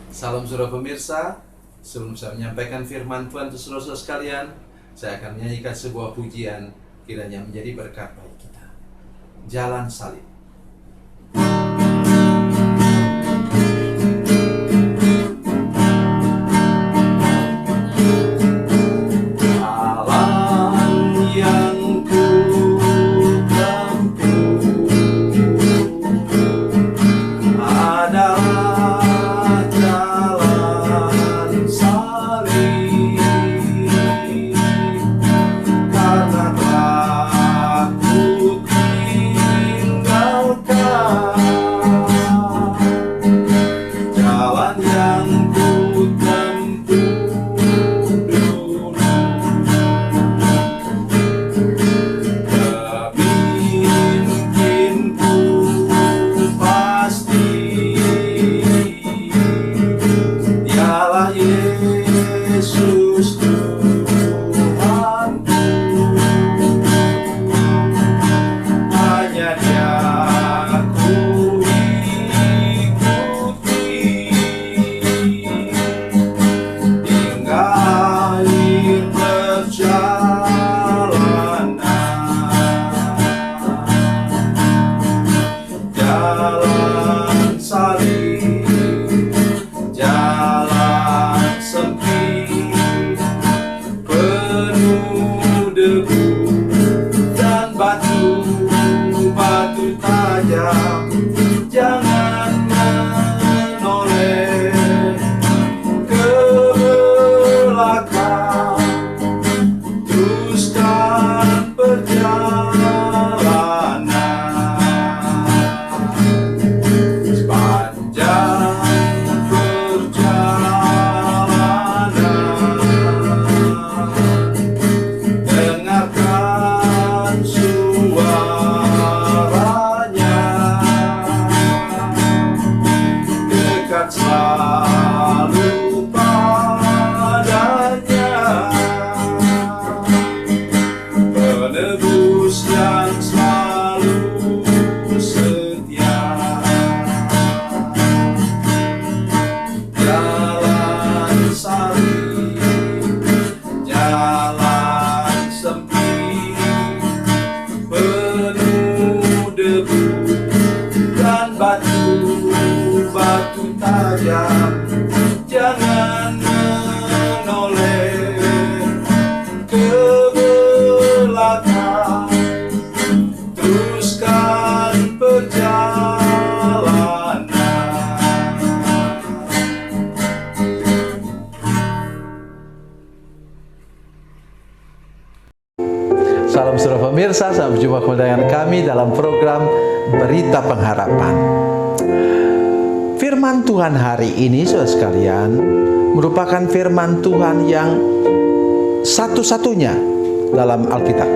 Salam saudara pemirsa, sebelum saya menyampaikan firman Tuhan untuk saudara sekalian, saya akan menyanyikan sebuah pujian kiranya menjadi berkat bagi kita. Jalan Salib. Salam saudara pemirsa, sampai jumpa kembali dengan kami dalam program Berita Pengharapan. Firman Tuhan hari ini, saudara sekalian, merupakan firman Tuhan yang satu-satunya dalam Alkitab.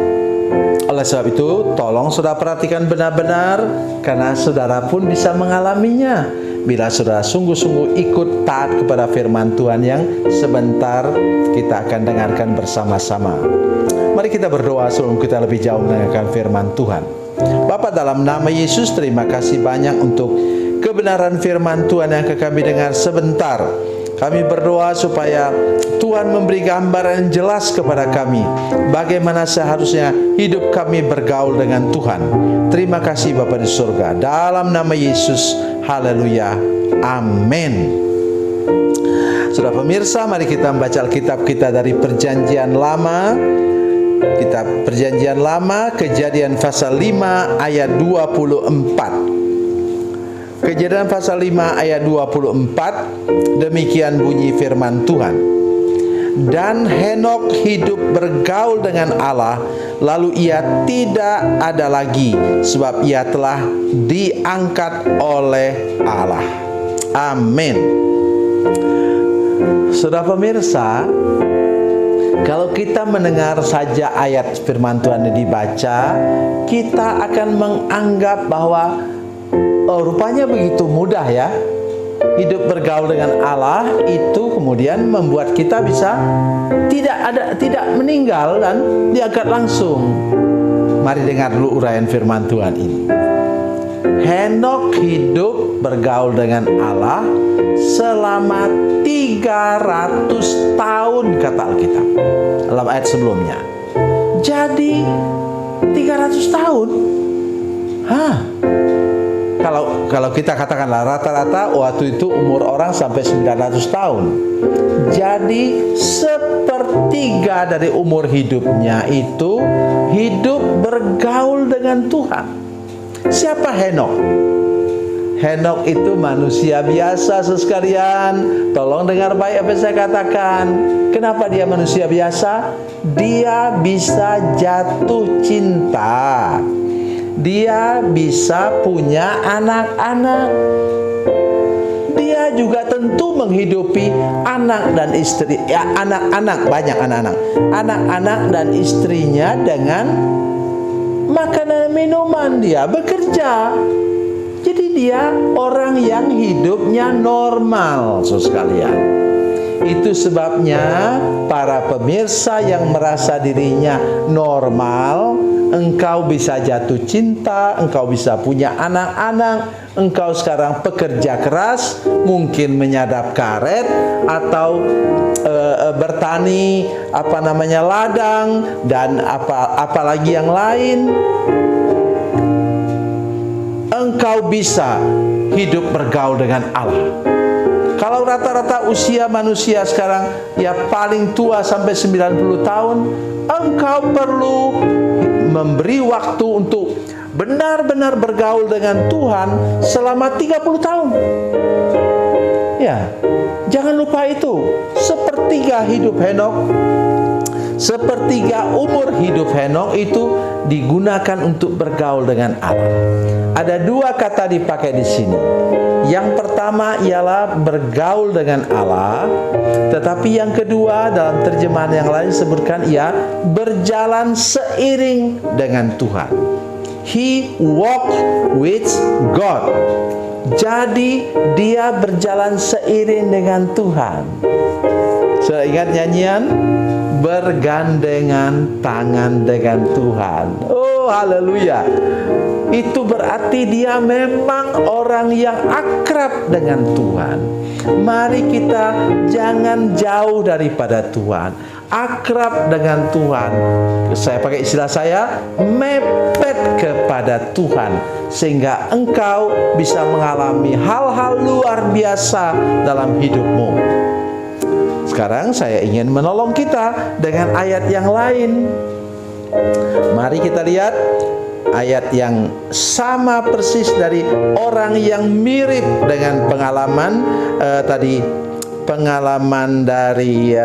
Oleh sebab itu, tolong saudara perhatikan benar-benar, karena saudara pun bisa mengalaminya bila saudara sungguh-sungguh ikut taat kepada firman Tuhan yang sebentar kita akan dengarkan bersama-sama. Mari kita berdoa sebelum kita lebih jauh mendengarkan firman Tuhan. Bapa, dalam nama Yesus, terima kasih banyak untuk kebenaran firman Tuhan yang akan kami dengar sebentar. Kami berdoa supaya Tuhan memberi gambaran yang jelas kepada kami bagaimana seharusnya hidup kami bergaul dengan Tuhan. Terima kasih Bapa di surga. Dalam nama Yesus, haleluya, amin. Saudara pemirsa, mari kita membaca Alkitab kita dari Perjanjian Lama. Kitab Perjanjian Lama, Kejadian pasal 5 ayat 24. Kejadian pasal 5 ayat 24, demikian bunyi firman Tuhan. Dan Henok hidup bergaul dengan Allah, lalu ia tidak ada lagi, sebab ia telah diangkat oleh Allah. Amin. Saudara pemirsa, kalau kita mendengar saja ayat firman Tuhan yang dibaca, kita akan menganggap bahwa rupanya begitu mudah ya. Hidup bergaul dengan Allah itu kemudian membuat kita bisa tidak meninggal dan diangkat langsung. Mari dengar dulu uraian firman Tuhan ini. Henok hidup bergaul dengan Allah selama selama 300 tahun, kata Alkitab dalam ayat sebelumnya. Jadi 300 tahun. Kalau kita katakanlah rata-rata waktu itu umur orang sampai 900 tahun. Jadi sepertiga dari umur hidupnya itu hidup bergaul dengan Tuhan. Siapa Henokh? Henokh itu manusia biasa, sekalian. Tolong dengar baik apa yang saya katakan. Kenapa dia manusia biasa? Dia bisa jatuh cinta. Dia bisa punya anak-anak. Dia juga tentu menghidupi anak dan istri, anak-anak, banyak anak-anak dan istrinya dengan makanan minuman. Dia bekerja. Jadi dia orang yang hidupnya normal, saudara sekalian. Itu sebabnya para pemirsa yang merasa dirinya normal, engkau bisa jatuh cinta, engkau bisa punya anak-anak, engkau sekarang pekerja keras, mungkin menyadap karet atau bertani, ladang dan apalagi yang lain. Engkau bisa hidup bergaul dengan Allah. Kalau rata-rata usia manusia sekarang ya paling tua sampai 90 tahun, engkau perlu memberi waktu untuk benar-benar bergaul dengan Tuhan selama 30 tahun. Ya, jangan lupa itu. Sepertiga hidup Henokh, sepertiga umur hidup Henokh itu digunakan untuk bergaul dengan Allah. Ada dua kata dipakai di sini. Yang pertama ialah bergaul dengan Allah, tetapi yang kedua dalam terjemahan yang lain disebutkan ia berjalan seiring dengan Tuhan. He walked with God. Jadi dia berjalan seiring dengan Tuhan. Saya ingat nyanyian bergandengan tangan dengan Tuhan. Oh, haleluya. Itu berarti dia memang orang yang akrab dengan Tuhan. Mari kita jangan jauh daripada Tuhan, akrab dengan Tuhan. Saya pakai istilah saya, mepet kepada Tuhan, sehingga engkau bisa mengalami hal-hal luar biasa dalam hidupmu. Sekarang saya ingin menolong kita dengan ayat yang lain. Mari kita lihat ayat yang sama persis dari orang yang mirip dengan pengalaman pengalaman dari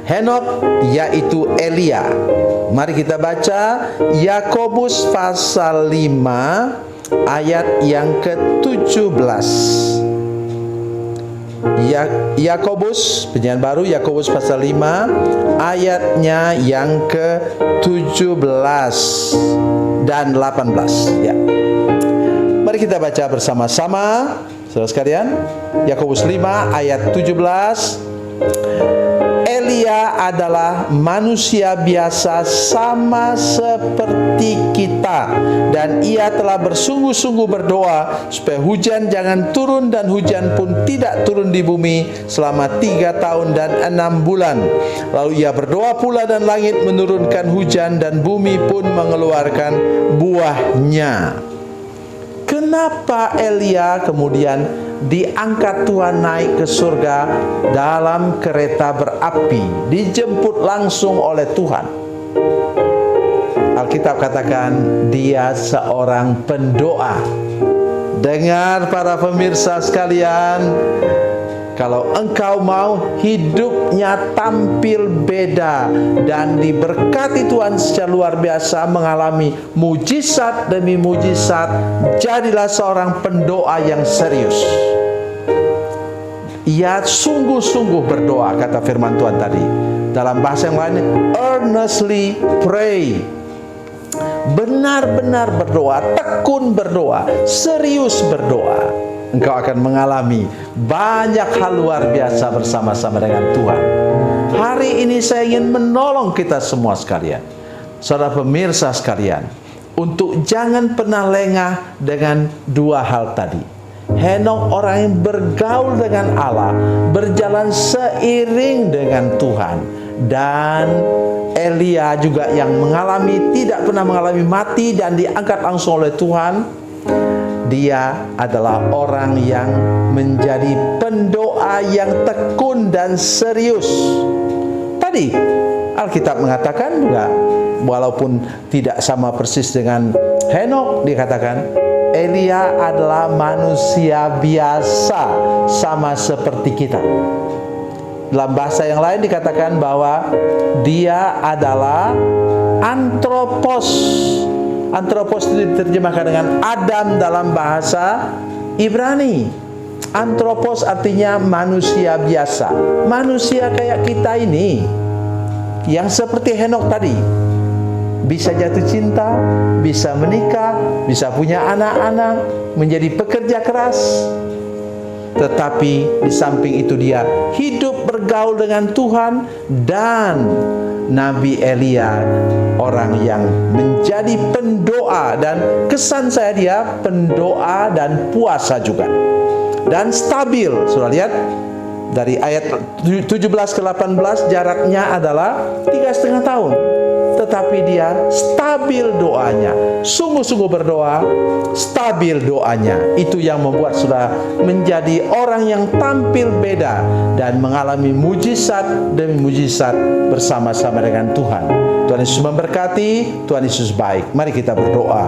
Henokh, yaitu Elia. Mari kita baca Yakobus pasal 5 ayat yang ke-17. Yakobus, Perjanjian Baru, Yakobus pasal 5 ayatnya yang ke-17 dan 18 ya. Mari kita baca bersama-sama, saudara sekalian. Yakobus 5 ayat 17. Elia adalah manusia biasa sama seperti kita, dan ia telah bersungguh-sungguh berdoa supaya hujan jangan turun, dan hujan pun tidak turun di bumi selama 3 tahun dan 6 bulan. Lalu ia berdoa pula, dan langit menurunkan hujan, dan bumi pun mengeluarkan buahnya. Kenapa Elia kemudian diangkat Tuhan naik ke surga dalam kereta berapi, dijemput langsung oleh Tuhan? Alkitab katakan dia seorang pendoa. Dengar para pemirsa sekalian, kalau engkau mau hidupnya tampil beda dan diberkati Tuhan secara luar biasa, mengalami mujizat demi mujizat, jadilah seorang pendoa yang serius. Ia sungguh-sungguh berdoa, kata firman Tuhan tadi. Dalam bahasa yang lain, earnestly pray. Benar-benar berdoa, tekun berdoa, serius berdoa. Engkau akan mengalami banyak hal luar biasa bersama-sama dengan Tuhan. Hari ini saya ingin menolong kita semua sekalian, saudara pemirsa sekalian, untuk jangan pernah lengah dengan dua hal tadi. Henokh orang yang bergaul dengan Allah, berjalan seiring dengan Tuhan. Dan Elia juga yang tidak pernah mengalami mati dan diangkat langsung oleh Tuhan. Dia adalah orang yang menjadi pendoa yang tekun dan serius. Tadi Alkitab mengatakan juga, walaupun tidak sama persis dengan Henokh, dikatakan Elia adalah manusia biasa, sama seperti kita. Dalam bahasa yang lain dikatakan bahwa dia adalah antropos. Antropos itu diterjemahkan dengan Adam dalam bahasa Ibrani. Antropos artinya manusia biasa, manusia kayak kita ini, yang seperti Henokh tadi, bisa jatuh cinta, bisa menikah, bisa punya anak-anak, menjadi pekerja keras. Tetapi di samping itu dia hidup bergaul dengan Tuhan. Dan Nabi Elia orang yang menjadi pendoa, dan kesan saya dia pendoa dan puasa juga, dan stabil. Sudah lihat dari ayat 17 ke 18 jaraknya adalah 3,5 tahun. Tetapi dia stabil doanya, sungguh-sungguh berdoa, stabil doanya. Itu yang membuat sudah menjadi orang yang tampil beda dan mengalami mujizat demi mujizat bersama-sama dengan Tuhan. Tuhan Yesus memberkati, Tuhan Yesus baik. Mari kita berdoa.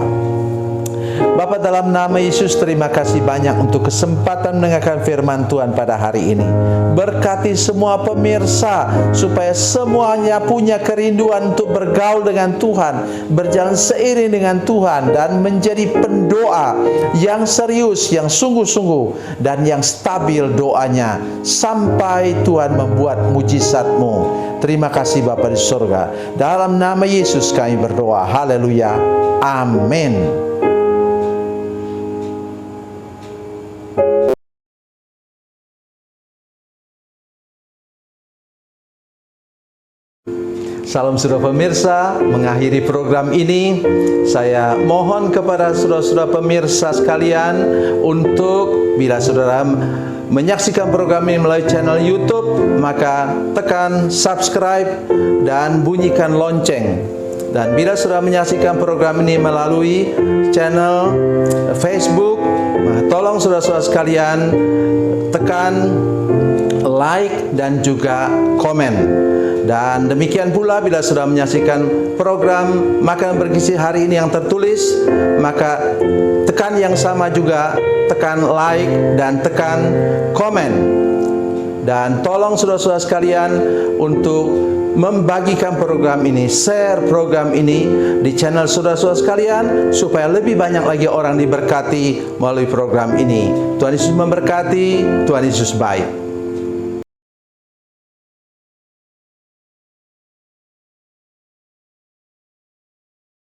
Bapa, dalam nama Yesus, terima kasih banyak untuk kesempatan mendengarkan firman Tuhan pada hari ini. Berkati semua pemirsa supaya semuanya punya kerinduan untuk bergaul dengan Tuhan, berjalan seiring dengan Tuhan, dan menjadi pendoa yang serius, yang sungguh-sungguh, dan yang stabil doanya sampai Tuhan membuat mujizat-Mu. Terima kasih Bapa di surga. Dalam nama Yesus kami berdoa. Haleluya. Amin. Salam saudara pemirsa, mengakhiri program ini saya mohon kepada saudara-saudara pemirsa sekalian untuk, bila saudara menyaksikan program ini melalui channel YouTube, maka tekan subscribe dan bunyikan lonceng. Dan bila saudara menyaksikan program ini melalui channel Facebook, tolong saudara-saudara sekalian tekan like dan juga komen. Dan demikian pula bila sudah menyaksikan program Makan Bergizi hari ini yang tertulis, maka tekan yang sama juga, tekan like dan tekan komen. Dan tolong saudara-saudara sekalian untuk membagikan program ini, share program ini di channel saudara-saudara sekalian, supaya lebih banyak lagi orang diberkati melalui program ini. Tuhan Yesus memberkati, Tuhan Yesus baik.